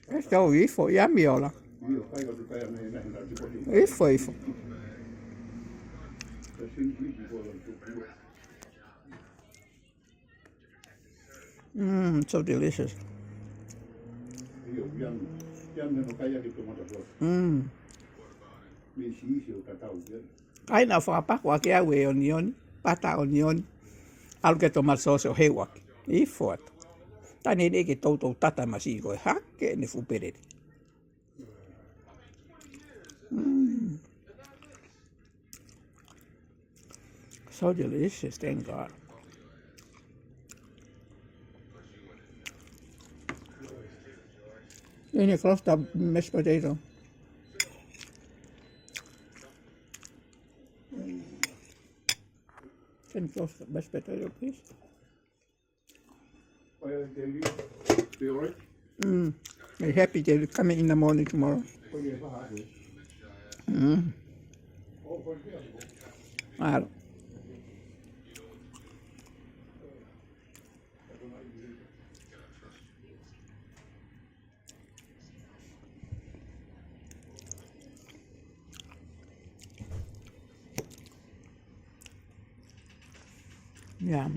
Este on ifo, jamiola. Ifo. So delicious. Aina whakapakua ki au e onioni, pata onioni, aluke tomato sauce o hewaki. Ifo atu. Tani neke toutou tata masi koe hake ne fupereri. So delicious, thank God. Any close to mashed potato. Can you close the mashed potato, please? I'm happy they're coming in the morning tomorrow. Claro. Yeah.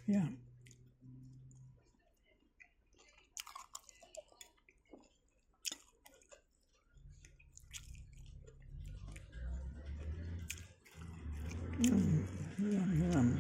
Yeah. Yum.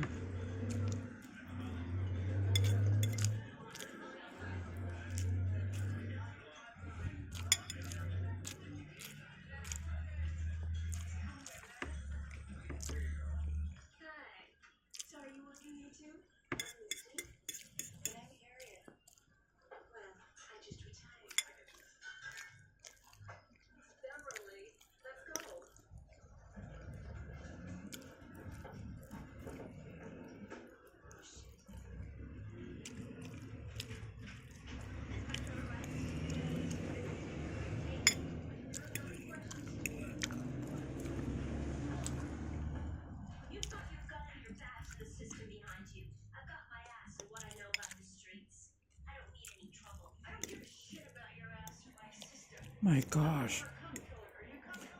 My gosh.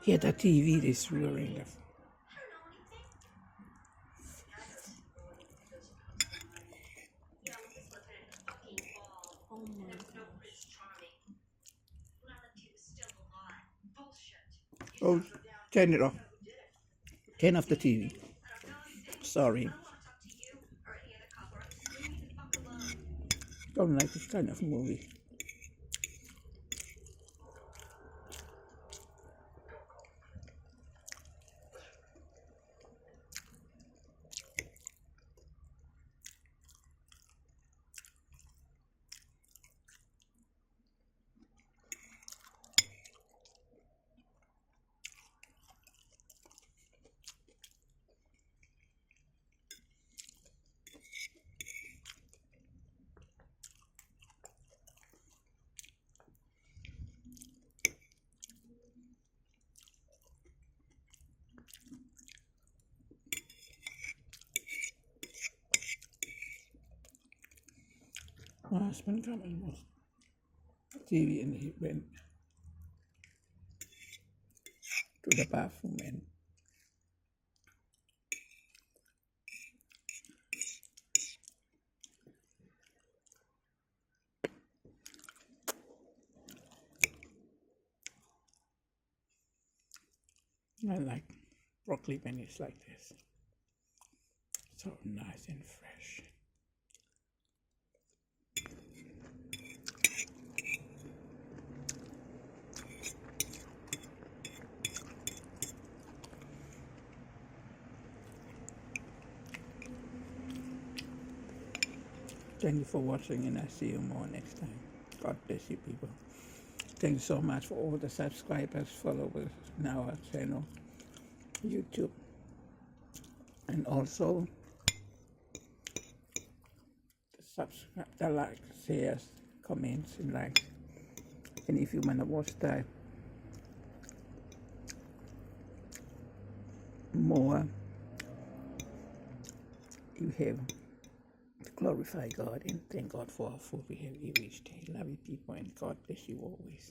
Yeah, the TV is roaring. Oh, turn it off. Turn off the TV. Sorry. Don't like this kind of movie. My husband came and watched TV and he went to the bathroom and I like broccoli when it's like this. So nice and fresh. Thank you for watching, and I'll see you more next time. God bless you, people. Thank you so much for all the subscribers, followers in our channel, YouTube, and also the subscribe, the like, shares, comments, and likes. And if you want to watch that more, you have to glorify God and thank God for our food we have each day. Love you, people, and God bless you always.